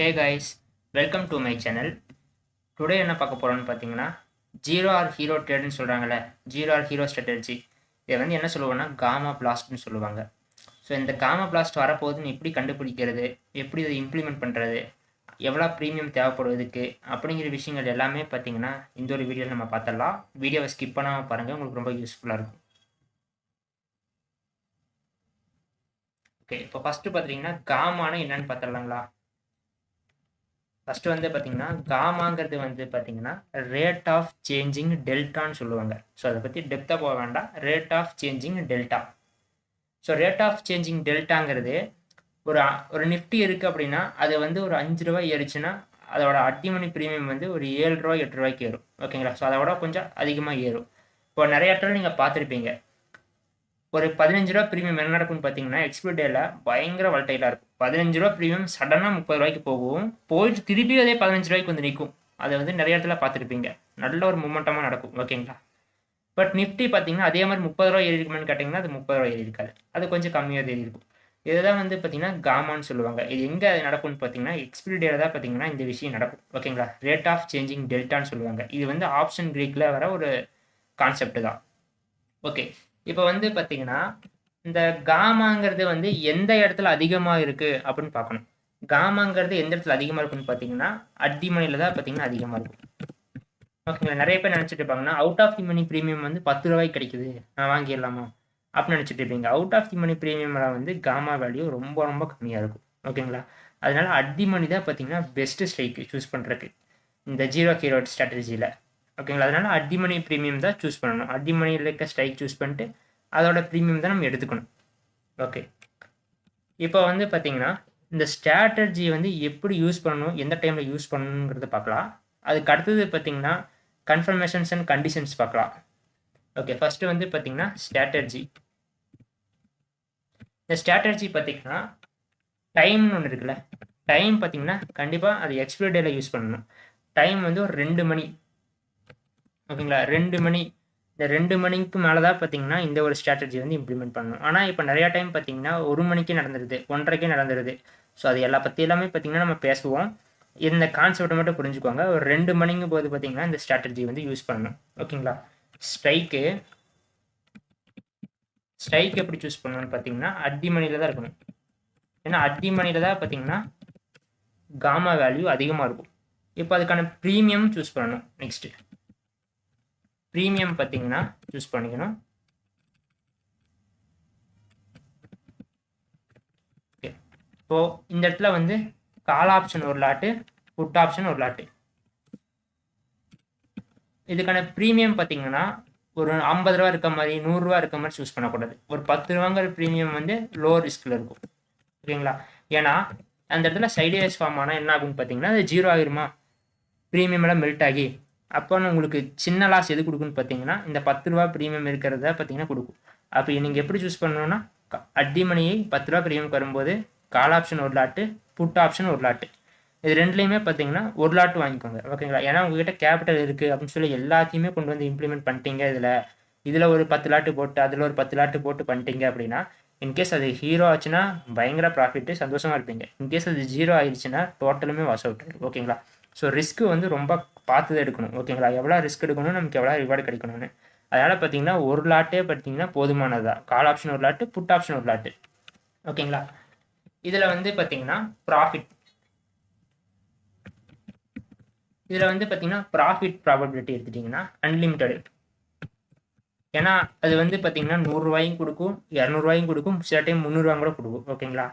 Hey guys, welcome to my channel. Today என்ன பார்க்க போகிறோன்னு பார்த்தீங்கன்னா, ஜீரோ ஆர் ஹீரோ ட்ரேடுன்னு சொல்கிறாங்களே, ஜீரோ ஆர் ஹீரோ ஸ்ட்ராட்டஜி. இதை வந்து என்ன சொல்லுவோம்னா காமா பிளாஸ்ட்னு சொல்லுவாங்க. ஸோ இந்த காமா பிளாஸ்ட் வரப்போகுதுன்னு எப்படி கண்டுபிடிக்கிறது, எப்படி இதை இம்ப்ளிமெண்ட் பண்ணுறது, எவ்வளோ ப்ரீமியம் தேவைப்படுவதுக்கு அப்படிங்கிற விஷயங்கள் எல்லாமே பார்த்தீங்கன்னா இந்த ஒரு வீடியோவில் நம்ம பார்த்துடலாம். வீடியோவை ஸ்கிப் பண்ணாமல் பாருங்கள், உங்களுக்கு ரொம்ப யூஸ்ஃபுல்லாக இருக்கும். ஓகே, இப்போ ஃபஸ்ட்டு பார்த்தீங்கன்னா காமானா என்னன்னு பார்த்துடலாங்களா. ஃபஸ்ட்டு வந்து பார்த்தீங்கன்னா காமாங்கிறது வந்து பார்த்தீங்கன்னா ரேட் ஆஃப் சேஞ்சிங் டெல்டான்னு சொல்லுவாங்க. ஸோ அதை பற்றி டெப்த்தாக போக வேண்டாம். Rate of changing delta. So rate of changing டெல்டாங்கிறது ஒரு நிஃப்டி இருக்குது அப்படின்னா அது வந்து ஒரு 5 ரூபாய் ஏறிச்சுன்னா அதோட அட்டிமணி ப்ரீமியம் வந்து ஒரு 7 ரூபாய் 8 ரூபாய்க்கு ஏறும். ஓகேங்களா. ஸோ அதோட கொஞ்சம் அதிகமாக ஏறும். இப்போ நிறைய இடத்துல நீங்கள் பார்த்துருப்பீங்க, ஒரு 15 ரூபா ப்ரீமியம் என்ன நடக்கும்னு பார்த்தீங்கன்னா எக்ஸ்பிரி டேல பயங்கர வல்டைலாக இருக்கும். 15 ரூபா ப்ரீமியம் சடனாக 30 ரூபாய்க்கு போகும், போயிட்டு திருப்பி அதே 15 ரூபாய்க்கு வந்து நிற்கும். அதை வந்து நிறைய இடத்துல பார்த்துருப்பீங்க. நல்ல ஒரு மூமெண்டமாக நடக்கும். ஓகேங்களா. பட் நிஃப்டி பார்த்தீங்கன்னா அதே மாதிரி 30 ரூபா ஏறி இருக்குமான்னு கேட்டிங்கன்னா அது 30 ரூபா ஏறி இருக்காது, அது கொஞ்சம் கம்மியாக ஏறி இருக்கும். இதுதான் வந்து பார்த்தீங்கன்னா காமான்னு சொல்லுவாங்க. இது எங்கே நடக்கும்னு பார்த்தீங்கன்னா எக்ஸ்பிரி டேல தான் பார்த்தீங்கன்னா இந்த விஷயம் நடக்கும். ஓகேங்களா. ரேட் ஆஃப் சேஞ்சிங் டெல்டான்னு சொல்லுவாங்க. இது வந்து ஆப்ஷன் கிரீக்கில் வர ஒரு கான்செப்ட் தான். ஓகே, இப்போ வந்து பார்த்தீங்கன்னா இந்த காமாங்கிறது வந்து எந்த இடத்துல அதிகமாக இருக்குது அப்படின்னு பார்க்கணும். காமாங்கிறது எந்த இடத்துல அதிகமாக இருக்குன்னு பார்த்தீங்கன்னா அட் தி மணியில் தான் பார்த்தீங்கன்னா அதிகமாக இருக்கும். ஓகேங்களா. நிறைய பேர் நினச்சிட்டு இருப்பாங்கன்னா out of the money premium வந்து 10 ரூபாய்க்கு கிடைக்குது, நான் வாங்கிடலாமா அப்படின்னு நினச்சிட்டு இருப்பீங்க. அவுட் ஆஃப் தி மணி ப்ரீமியமில் வந்து காமா வேல்யூ ரொம்ப ரொம்ப கம்மியாக இருக்கும். ஓகேங்களா. அதனால அட் தி மணி தான் பார்த்தீங்கன்னா பெஸ்ட்டு ஸ்ட்ரைக்கு சூஸ் பண்ணுறதுக்கு இந்த ஜீரோ ஹீரோ ஸ்ட்ராட்டஜியில். ஓகேங்களா. அதனால அட் தி மணி ப்ரீமியம் தான் சூஸ் பண்ணணும். அட் தி மணியில் இருக்க ஸ்ட்ரைக் சூஸ் பண்ணிட்டு அதோட ப்ரீமியம் தான் நம்ம எடுத்துக்கணும். ஓகே, இப்போ வந்து பார்த்தீங்கன்னா இந்த ஸ்ட்ராட்டஜி வந்து எப்படி யூஸ் பண்ணணும், எந்த டைமில் யூஸ் பண்ணணுங்கிறத பார்க்கலாம். அதுக்கு அடுத்தது பார்த்தீங்கன்னா கன்ஃபர்மேஷன்ஸ் அண்ட் கண்டிஷன்ஸ் பார்க்கலாம். ஓகே, ஃபஸ்ட்டு வந்து பார்த்தீங்கன்னா ஸ்ட்ராட்டஜி. இந்த ஸ்ட்ராட்டஜி பார்த்தீங்கன்னா டைம்னு ஒன்று இருக்குல்ல, டைம் பார்த்தீங்கன்னா கண்டிப்பாக அது எக்ஸ்பிரி டேல யூஸ் பண்ணணும். டைம் வந்து ஒரு 2 மணி. ஓகேங்களா. 2 மணி, இந்த 2 மணிக்கு மேலே தான் பார்த்தீங்கன்னா இந்த ஒரு ஸ்ட்ராட்டஜி வந்து இம்ப்ளிமெண்ட் பண்ணணும். ஆனால் இப்போ நிறையா டைம் பார்த்தீங்கன்னா 1 மணிக்கே நடந்துருது, 1:30க்கே நடந்துருது. ஸோ அது எல்லாமே பார்த்தீங்கன்னா நம்ம பேசுவோம். இந்த கான்செப்டை மட்டும் புரிஞ்சுக்கோங்க. ஒரு 2 மணிங்கும் போது பார்த்தீங்கன்னா இந்த ஸ்ட்ராட்டஜி வந்து யூஸ் பண்ணணும். ஓகேங்களா. ஸ்ட்ரைக்கு எப்படி சூஸ் பண்ணணும்னு பார்த்தீங்கன்னா அட் தி மணியில் தான் இருக்கணும். ஏன்னா அட் தி மணியில் தான் பார்த்தீங்கன்னா காமா வேல்யூ அதிகமாக இருக்கும். இப்போ அதுக்கான ப்ரீமியம் சூஸ் பண்ணணும். நெக்ஸ்ட்டு ப்ரீமியம் பார்த்தீங்கன்னா சூஸ் பண்ணிக்கணும். ஓகே, இப்போது இந்த இடத்துல வந்து கால் ஆப்ஷன் ஒரு லாட்டு, புட் ஆப்ஷன் ஒரு லாட்டு. இதுக்கான ப்ரீமியம் பார்த்தீங்கன்னா ஒரு 50 ரூபா இருக்க மாதிரி 100 ரூபா இருக்க மாதிரி சூஸ் பண்ணக்கூடாது. ஒரு 10 ரூபாங்கிற ப்ரீமியம் வந்து லோ ரிஸ்கில் இருக்கும். ஓகேங்களா. ஏன்னா அந்த இடத்துல சைட்வேஸ் ஃபார்ம் ஆனால் என்ன ஆகும்னு பார்த்தீங்கன்னா அது 0 ஆகிருமா, ப்ரீமியம் எல்லாம் மெல்ட் ஆகி. அப்போ உங்களுக்கு சின்ன லாஸ் எது கொடுக்குன்னு பார்த்தீங்கன்னா இந்த 10 ரூபா ப்ரீமியம் இருக்கிறத பார்த்தீங்கன்னா கொடுக்கும். அப்போ நீங்கள் எப்படி சூஸ் பண்ணணும்னா அட் தி மணியை 10 ரூபா ப்ரீமியம் வரும்போது கால் ஆப்ஷன் ஒரு லாட்டு, புட் ஆப்ஷன் ஒரு லாட்டு. இது ரெண்டுலேயுமே பார்த்தீங்கன்னா ஒரு லாட்டு வாங்கிக்கோங்க. ஓகேங்களா. ஏன்னா உங்ககிட்ட கேபிட்டல் இருக்குது அப்படின்னு சொல்லி எல்லாத்தையுமே கொண்டு வந்து இம்ப்ளிமெண்ட் பண்ணிட்டீங்க. இதில் ஒரு 10 லாட்டு போட்டு அதில் ஒரு 10 லாட்டு போட்டு பண்ணிட்டீங்க அப்படின்னா இன்கேஸ் அது ஹீரோ ஆச்சுன்னா பயங்கர ப்ராஃபிட்டு, சந்தோஷமாக இருப்பீங்க. இன்கேஸ் அது 0 ஆயிடுச்சுன்னா டோட்டலுமே வாஷ் அவுட் ஆகிடும். ஓகேங்களா. ஸோ ரிஸ்க்கு வந்து ரொம்ப பார்த்து தான் எடுக்கணும். ஓகேங்களா. எவ்வளோ ரிஸ்க் எடுக்கணும், நமக்கு எவ்வளோ ரிவார்டு கிடைக்கணும்னு. அதனால் பார்த்தீங்கன்னா ஒரு லாட்டே பார்த்தீங்கன்னா போதுமானது தான். கால் ஆப்ஷன் ஒரு லாட்டு, புட் ஆப்ஷன் ஒரு லாட்டு. ஓகேங்களா. இதில் வந்து பார்த்தீங்கன்னா ப்ராஃபிட், இதில் வந்து பார்த்தீங்கன்னா ப்ராஃபிட் ப்ராபபிலிட்டி எடுத்துட்டிங்கன்னா அன்லிமிட்டடு. ஏன்னா அது வந்து பார்த்தீங்கன்னா 100 ரூபாயும் கொடுக்கும், 200 ரூபாயும் கொடுக்கும், சில டைம் 300 ரூபா கூட கொடுக்கும். ஓகேங்களா.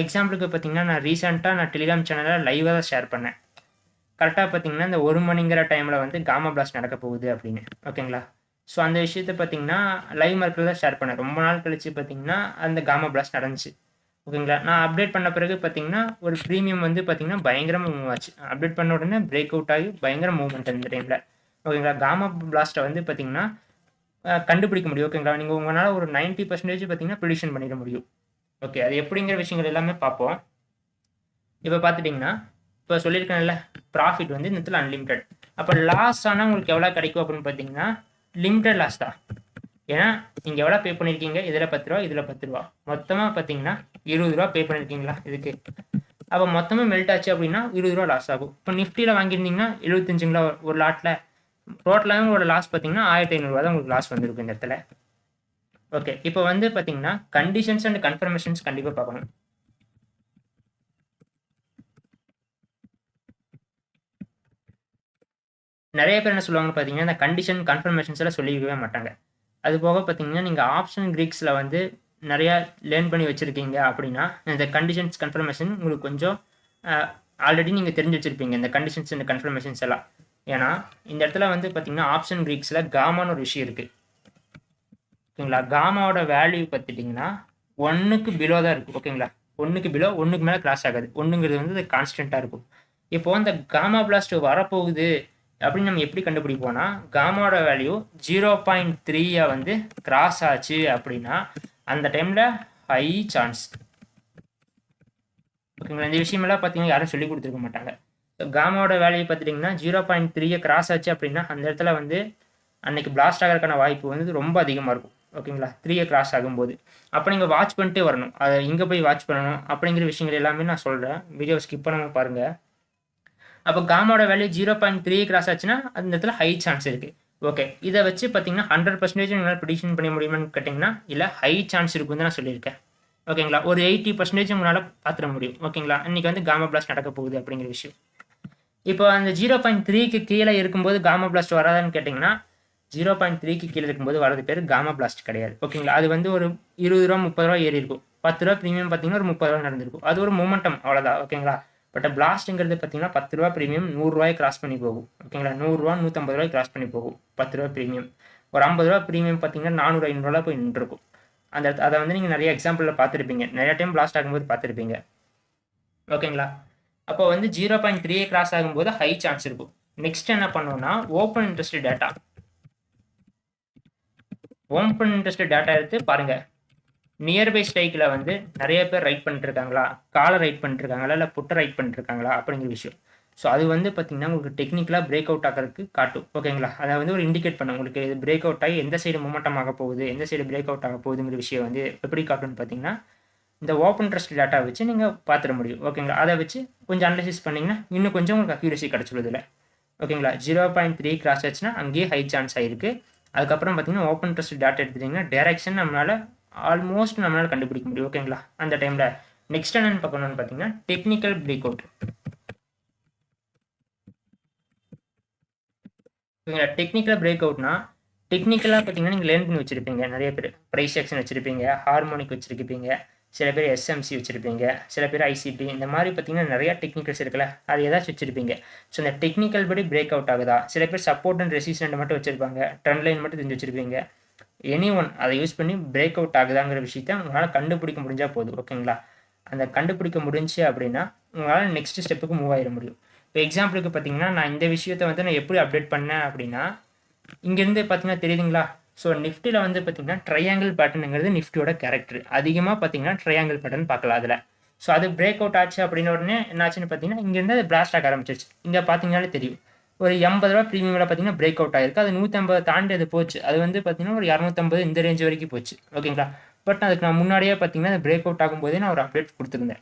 எக்ஸாம்பிளுக்கு பார்த்தீங்கன்னா நான் ரீசெண்டாக டெலிகிராம் சேனலில் லைவாக தான் ஷேர் பண்ணேன். கரெக்டாக பார்த்தீங்கன்னா இந்த 1 மணிங்கிற டைமில் வந்து காமா பிளாஸ்ட் நடக்க போகுது அப்படின்னு. ஓகேங்களா. ஸோ அந்த விஷயத்தை பார்த்தீங்கன்னா லைவ் மார்க்கில் தான் ஷேர் பண்ணேன். ரொம்ப நாள் கழிச்சு பார்த்தீங்கன்னா அந்த காமா பிளாஸ்ட் நடந்துச்சு. ஓகேங்களா. நான் அப்டேட் பண்ண பிறகு பார்த்தீங்கன்னா ஒரு ப்ரீமியம் வந்து பார்த்தீங்கன்னா பயங்கரமாக மூவ் ஆச்சு. அப்டேட் பண்ண உடனே பிரேக் அவுட் ஆகி பயங்கர மூவ்மெண்ட் இந்த டைமில். ஓகேங்களா. காமா பிளாஸ்ட்டை வந்து பார்த்தீங்கன்னா கண்டுபிடிக்க முடியும். ஓகேங்களா. நீங்கள் உங்களால் ஒரு 90% பார்த்தீங்கன்னா ப்ரிடிக்ஷன் பண்ணிட முடியும். ஓகே, அது எப்படிங்கிற விஷயங்கள் எல்லாமே பார்ப்போம். இப்போ பார்த்துட்டிங்கன்னா இப்போ சொல்லியிருக்கேன்ல ப்ராஃபிட் வந்து இந்த இடத்துல அன்லிமிட்டட். அப்போ லாஸ் ஆனால் உங்களுக்கு எவ்வளோ கிடைக்கும் அப்படின்னு பார்த்தீங்கன்னா லிமிட்டட் லாஸ் தான். ஏன்னா நீங்கள் எவ்வளோ பே பண்ணியிருக்கீங்க, இதில் 10 ரூபா, இதில் 10 ரூபா, மொத்தமாக பார்த்தீங்கன்னா 20 ரூபா பே பண்ணியிருக்கீங்களா இதுக்கு. அப்போ மொத்தமாக மெல்ட் ஆச்சு அப்படின்னா 20 ரூபா லாஸ் ஆகும். இப்போ நிஃப்டியில் வாங்கியிருந்தீங்கன்னா 75ங்களா ஒரு லாட்டில், டோட்டலாக உங்களோட லாஸ் பார்த்தீங்கன்னா 1500 ரூபா தான் உங்களுக்கு லாஸ் வந்துருக்கும் இந்த இடத்துல. ஓகே, இப்போ வந்து பார்த்தீங்கன்னா கண்டிஷன்ஸ் அண்ட் கன்ஃபர்மேஷன்ஸ் கண்டிப்பாக பார்க்கணும். நிறைய பேர் என்ன சொல்லுவாங்கன்னு பார்த்தீங்கன்னா, இந்த கண்டிஷன் கன்ஃபர்மேஷன்ஸ் எல்லாம் சொல்லிக்கவே மாட்டாங்க. அது போக பார்த்தீங்கன்னா, நீங்கள் ஆப்ஷன் கிரீக்ஸில் வந்து நிறையா லேர்ன் பண்ணி வச்சுருக்கீங்க அப்படின்னா, இந்த கண்டிஷன்ஸ் கன்ஃபர்மேஷன் உங்களுக்கு கொஞ்சம் ஆல்ரெடி நீங்கள் தெரிஞ்சு வச்சுருப்பீங்க, இந்த கண்டிஷன்ஸ் அண்ட் கன்ஃபர்மேஷன்ஸ் எல்லாம். ஏன்னா இந்த இடத்துல வந்து பார்த்தீங்கன்னா ஆப்ஷன் கிரீக்ஸில் காமான்னு ஒரு விஷயம் இருக்குது. ஓகேங்களா, காமாவோட வேல்யூ பார்த்துட்டிங்கன்னா 1க்கு பிலோ தான் இருக்கும். ஓகேங்களா, 1க்கு பிலோ, 1க்கு மேலே கிராஸ் ஆகாது. 1ங்கிறது வந்து கான்ஸ்டண்ட்டாக இருக்கும். இப்போ அந்த காமா பிளாஸ்ட் வரப்போகுது அப்படின்னு நம்ம எப்படி கண்டுபிடிப்போம்னா, காமாவோட வேல்யூ 0.3 வந்து கிராஸ் ஆச்சு அப்படின்னா அந்த டைமில் ஹை சான்ஸ். ஓகேங்களா, இந்த விஷயமெல்லாம் பார்த்தீங்கன்னா யாரும் சொல்லி கொடுத்துருக்க மாட்டாங்க. காமாவோட வேல்யூ பார்த்துட்டிங்கன்னா 0.3 கிராஸ் ஆச்சு அப்படின்னா அந்த இடத்துல வந்து அன்னைக்கு பிளாஸ்ட் ஆகிறதுக்கான வாய்ப்பு வந்து ரொம்ப அதிகமாக இருக்கும். ஓகேங்களா, 3 கிராஸ் ஆகும்போது அப்போ நீங்கள் வாட்ச் பண்ணிட்டே வரணும். அதை இங்கே போய் வாட்ச் பண்ணணும் அப்படிங்கிற விஷயங்கள் எல்லாமே நான் சொல்கிறேன். வீடியோ ஸ்கிப் பண்ணாமல் பாருங்கள். அப்போ காமாவோட வேல்யூ 0.3 கிராஸ் ஆச்சுன்னா அந்த இடத்துல ஹை சான்ஸ் இருக்குது. ஓகே, இதை வச்சு பார்த்தீங்கன்னா 100% உங்களால் ப்ரெடிக்ஷன் பண்ண முடியுமான்னு கேட்டிங்கன்னா இல்லை, ஹை சான்ஸ் இருக்குன்னு நான் சொல்லியிருக்கேன். ஓகேங்களா, ஒரு 80% உங்களால் பார்த்துட முடியும். ஓகேங்களா, இன்றைக்கி வந்து காமா பிளாஸ்ட் நடக்க போகுது அப்படிங்கிற விஷயம். இப்போ அந்த 0.3க்கு கீழே இருக்கும்போது காமா பிளாஸ்ட் வராதான்னு கேட்டிங்கன்னா 0.3க்கு கீழே இருக்கும்போது வரது பேர் காமா பிளாஸ்ட் கிடையாது. ஓகேங்களா, அது வந்து ஒரு 20 ரூபா 30 ரூபா ஏறி இருக்கும். 10 ரூபா ப்ரீமியம் பார்த்தீங்கன்னா ஒரு 30 ரூபா நடந்திருக்கும். அது ஒரு மொமெண்டம், அவ்வளோதான். ஓகேங்களா, பட் பிளாஸ்ட்டுங்கிறது பார்த்தீங்கன்னா 10 ரூபா ப்ரீமியம் 100 ரூபாய் கிராஸ் பண்ணி போகும். ஓகேங்களா, 100 ரூபா 150 ரூபாய் கிராஸ் பண்ணி போகும் 10 ரூபா ப்ரீமியம். ஒரு 50 ரூபா ப்ரீமியம் பார்த்தீங்கன்னா 400 500 போய் நின்றுருக்கும். அந்த அதை வந்து நீங்கள் நிறைய எக்ஸாம்பிளில் பார்த்துருப்பீங்க, நிறைய டைம் பிளாஸ்ட் ஆகும்போது பார்த்துருப்பீங்க. ஓகேங்களா, அப்போ வந்து 0.3 கிராஸ் ஆகும்போது ஹை சான்ஸ் இருக்கும். நெக்ஸ்ட் என்ன பண்ணுவோம்னா open interest data. Open interest data எடுத்து பாருங்க. நியர்பை ஸ்ட்ரைக்கில் வந்து நிறைய பேர் ரைட் பண்ணிட்டு இருக்காங்களா, காலை ரைட் பண்ணிட்டு இருக்காங்களா, இல்லை புட்டை ரைட் பண்ணிட்டு இருக்காங்களா அப்படிங்கிற விஷயம். ஸோ அது வந்து பார்த்தீங்கன்னா உங்களுக்கு டெக்னிக்கலாக பிரேக் அவுட் ஆகிறதுக்கு காட்டும். ஓகேங்களா, அதை வந்து ஒரு இண்டிகேட் பண்ணும் உங்களுக்கு இது பிரேக் அவுட் ஆகி எந்த சைடு மூமெண்டம் ஆக போகுது, எந்த சைடு பிரேக் அவுட் ஆக போகுதுங்கிற விஷயம் வந்து எப்படி காட்டும்னு பார்த்தீங்கன்னா இந்த ஓப்பன் இன்ட்ரெஸ்ட் டேட்டா வச்சு நீங்கள் பார்த்துட முடியும். ஓகேங்களா, அதை வச்சு கொஞ்சம் அனலைசிஸ் பண்ணிங்கன்னா இன்னும் கொஞ்சம் உங்களுக்கு அக்யூரசி கிடச்சிடுதில்ல. ஓகேங்களா, 0.3 கிராஸ் ஆச்சுன்னா அங்கேயே ஹை சான்ஸ் ஆகிருக்கு. அதுக்கப்புறம் பார்த்தீங்கன்னா ஓப்பன் இன்ட்ரெஸ்ட் டேட்டா எடுத்துட்டிங்கன்னா டைரக்ஷன் நம்மளால் ஆல்மோஸ்ட் நம்மளால் கண்டுபிடிக்க முடியும். ஓகேங்களா, அந்த டைமில் நெக்ஸ்ட் என்னென்னு பார்க்கணும்னு பார்த்தீங்கன்னா டெக்னிக்கல் பிரேக் அவுட். ஓகேங்களா, டெக்னிக்கல் பிரேக் அவுட்னா டெக்னிக்கலாக பார்த்தீங்கன்னா நீங்கள் லேர்ன் பண்ணி வச்சுருப்பீங்க. நிறைய பேர் ப்ரைஸ் ஆக்ஷன் வச்சுருப்பீங்க, ஹார்மோனிக் வச்சுருப்பீங்க, சில பேர் எஸ்எம்சி வச்சுருப்பீங்க, சில பேர் ஐசிபி, இந்த மாதிரி பார்த்தீங்கன்னா நிறையா டெக்னிக்கல்ஸ் இருக்குல்ல, அது ஏதாச்சும் வச்சுருப்பீங்க. ஸோ இந்த டெக்னிக்கல் படி பிரேக் அவுட் ஆகுதா, சில பேர் சப்போர்ட் அண்ட் ரெசிஸ்டன்ட் மட்டும் வச்சுருப்பாங்க, ட்ரெண்ட் லைன் மட்டும் தெரிஞ்சு வச்சுருப்பீங்க. எனி ஒன் அதை யூஸ் பண்ணி பிரேக் அவுட் ஆகுதாங்கிற விஷயத்த உங்களால் கண்டுபிடிக்க முடிஞ்சால் போதும். ஓகேங்களா, அந்த கண்டுபிடிக்க முடிஞ்சு அப்படின்னா உங்களால் நெக்ஸ்ட் ஸ்டெப்புக்கு மூவ் ஆகிட முடியும். இப்போ எக்ஸாம்பிளுக்கு பார்த்தீங்கன்னா நான் இந்த விஷயத்தை வந்து நான் எப்படி அப்டேட் பண்ணேன் அப்படின்னா, இங்கேருந்து பார்த்தீங்கன்னா தெரியுதுங்களா, ஸோ நிஃப்டியில் வந்து பார்த்தீங்கன்னா ட்ரையாங்கிள் பேட்டர்னுங்கிறது நிஃப்டியோட கேரக்டர். அதிகமாக பார்த்தீங்கன்னா ட்ரையாங்கிள் பேட்டர்ன் பார்க்கலாம் அதில். ஸோ அது பிரேக் அவுட் ஆச்சு அப்படின்னு உடனே என்னாச்சுன்னு பார்த்தீங்கன்னா இங்கேருந்து அது பிளாஸ்ட் ஆக ஆரம்பிச்சிருச்சு. இங்கே பார்த்தீங்கன்னாலே தெரியும் ஒரு 80 ரூபா ப்ரீமியமில் பார்த்தீங்கன்னா பிரேக் அவுட் ஆகிருக்கு. அது 150 தாண்டி அது போச்சு. அது வந்து பார்த்தீங்கன்னா ஒரு 250 இந்த ரேஞ்ச் வரைக்கும் போச்சு. ஓகேங்களா, பட் அதுக்கு நான் முன்னாடியே பார்த்தீங்கன்னா அது பிரேக் அவுட் ஆகும்போதே நான் ஒரு அப்டேட் கொடுத்துருந்தேன்.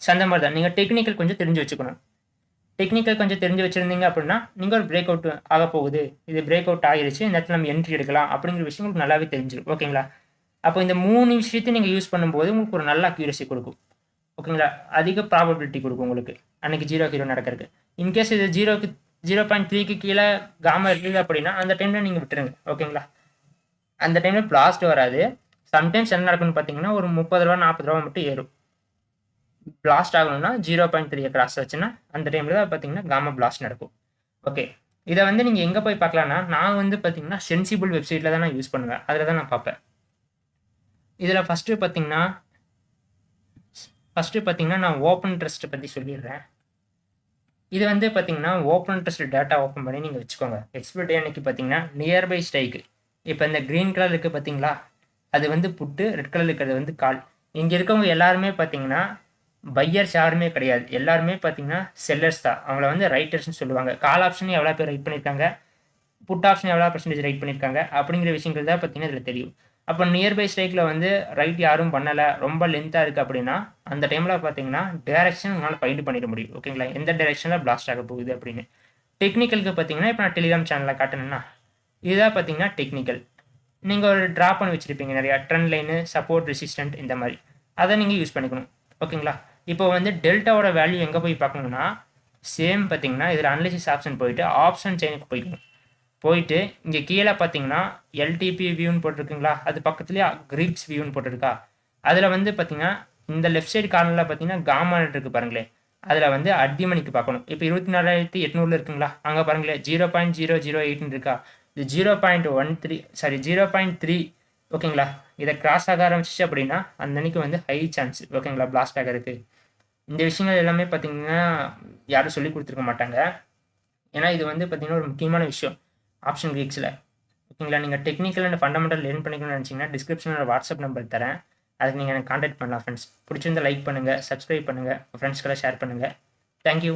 ஸோ அந்த மாதிரி தான் நீங்கள் டெக்னிக்கல் கொஞ்சம் தெரிஞ்சு வச்சுக்கணும். டெக்னிக்கல் கொஞ்சம் தெரிஞ்சு வச்சுருந்தீங்க அப்படின்னா நீங்கள் ஒரு பிரேக் அவுட் ஆக போகுது, இது பிரேக் அவுட் ஆகிருச்சு, இந்த இடத்துல நம்ம என்ட்ரி எடுக்கலாம் அப்படிங்கிற விஷயம் உங்களுக்கு நல்லாவே தெரிஞ்சிடும். ஓகேங்களா, அப்போ இந்த 3 விஷயத்தையும் நீங்கள் யூஸ் பண்ணும்போது உங்களுக்கு ஒரு நல்ல அக்யூரசி கொடுக்கும். ஓகேங்களா, அதிக ப்ராபபிலிட்டி கொடுக்கும் உங்களுக்கு அன்றைக்கி 0 நடக்கிறதுக்கு. இன்கேஸ் இது 0.3க்கு கீழே காமா இருக்குது அப்படின்னா அந்த டைமில் நீங்கள் விட்டுருங்க. ஓகேங்களா, அந்த டைமில் பிளாஸ்ட் வராது. சம்டைம்ஸ் என்ன நடக்குன்னு பார்த்தீங்கன்னா ஒரு 30 ரூபா 40 ரூபா மட்டும் ஏறும். பிளாஸ்ட் ஆகணும்னா 0.3 கிராஸ் ஆச்சுன்னா அந்த டைமில் தான் பார்த்தீங்கன்னா காமா பிளாஸ்ட் நடக்கும். ஓகே, இதை வந்து நீங்கள் எங்கே போய் பார்க்கலான்னா நான் வந்து பார்த்தீங்கன்னா சென்சிபிள் வெப்சைட்டில் தான் நான் யூஸ் பண்ணுவேன், அதில் தான் நான் பார்ப்பேன். இதில் ஃபஸ்ட்டு பார்த்தீங்கன்னா நான் ஓப்பன் இன்ட்ரெஸ்ட்டை பற்றி சொல்லிடுறேன். இது வந்து பார்த்தீங்கன்னா ஓப்பன் இன்ட்ரெஸ்ட் டேட்டா ஓப்பன் பண்ணி நீங்கள் வச்சுக்கோங்க. எக்ஸ்பைரி அன்னைக்கு பார்த்தீங்கன்னா நியர்பை ஸ்ட்ரைக்கு, இப்போ இந்த க்ரீன் கலர் இருக்குது பார்த்தீங்களா, அது வந்து புட்டு, ரெட் கலர் இருக்கிறது வந்து கால். இங்கே இருக்கவங்க எல்லாருமே பார்த்தீங்கன்னா பையர்ஸ் யாருமே கிடையாது, எல்லாருமே பார்த்தீங்கன்னா செல்லர்ஸ் தான். அவங்கள வந்து ரைட்டர்ஸ்னு சொல்லுவாங்க. கால் ஆப்ஷன் எவ்வளோ பேர் ரைட் பண்ணியிருக்காங்க, புட் ஆப்ஷன் எவ்வளோ பர்சன்டேஜ் ரைட் பண்ணியிருக்காங்க அப்படிங்கிற விஷயங்கள் தான் பார்த்தீங்கன்னா இதில் தெரியும். அப்போ நியர்பை ஸ்ட்ரைக்கில் வந்து ரைட் யாரும் பண்ணலை, ரொம்ப லென்த்தாக இருக்குது அப்படின்னா அந்த டைமில் பார்த்தீங்கன்னா டேரெக்ஷன் உங்களால் ஃபைண்ட் பண்ணிட முடியும். ஓகேங்களா, எந்த டேரெக்ஷனில் பிளாஸ்ட் ஆக போகுது அப்படின்னு. டெக்னிக்கலுக்கு பார்த்தீங்கன்னா இப்போ நான் டெலிகிராம் சேனலில் காட்டணும்னா இதுதான் பார்த்தீங்கன்னா டெக்னிக்கல். நீங்கள் ஒரு ட்ரா பண்ணி வச்சுருப்பீங்க நிறையா ட்ரெண்ட் லைனு, சப்போர்ட், ரெசிஸ்டன்ட் இந்த மாதிரி, அதை நீங்கள் யூஸ் பண்ணிக்கணும். ஓகேங்களா, இப்போ வந்து டெல்டாவோட வேல்யூ எங்கே போய் பார்க்கணுன்னா சேம் பார்த்தீங்கன்னா இதில் அனலிசிஸ் ஆப்ஷன் போயிட்டு ஆப்ஷன் செயினுக்கு போய்க்கணும். போயிட்டு இங்கே கீழே பார்த்தீங்கன்னா எல்டிபி வியூன்னு போட்டிருக்குங்களா, அது பக்கத்துலேயே கிரிப்ஸ் வியூன்னு போட்டிருக்கா. அதில் வந்து பார்த்தீங்கன்னா இந்த லெஃப்ட் சைடு கார்னரில் பார்த்தீங்கன்னா காமான் இருக்குது பாருங்களேன், அதில் வந்து அடிமணிக்கு பார்க்கணும். இப்போ 24,800 இருக்குங்களா, அங்கே பாருங்களேன் 0.008 இருக்கா, இது 0.3 ஓகேங்களா. இதை கிராஸ் ஆக ஆரம்பிச்சிச்சு அப்படின்னா அந்த அன்னைக்கு வந்து ஹை சான்ஸ் ஓகேங்களா பிளாஸ்ட் ஆகிறதுக்கு. இந்த விஷயங்கள் எல்லாமே பார்த்தீங்கன்னா யாரும் சொல்லி கொடுத்துருக்க மாட்டாங்க. ஏன்னா இது வந்து பார்த்தீங்கன்னா ஒரு முக்கியமான விஷயம் ஆப்ஷன் கிரீக்ஸில். ஓகேங்களா, நீங்கள் டெக்னிக்கல் அண்ட் ஃபண்டமெண்டல் லேர்ன் பண்ணிக்கணும்னு நினச்சிங்கன்னா டிஸ்கிரிப்ஷனில் வாட்ஸ்அப் நம்பர் தரேன், அதுக்கு நீங்கள் எனக்கு கான்டாக்ட் பண்ணலாம் ஃப்ரெண்ட்ஸ். பிடிச்சிருந்தா லைக் பண்ணுங்கள், சப்ஸ்கிரைப் பண்ணுங்கள், ஃப்ரெண்ட்ஸ்க்கெல்லாம் ஷேர் பண்ணுங்கள். தேங்க்யூ.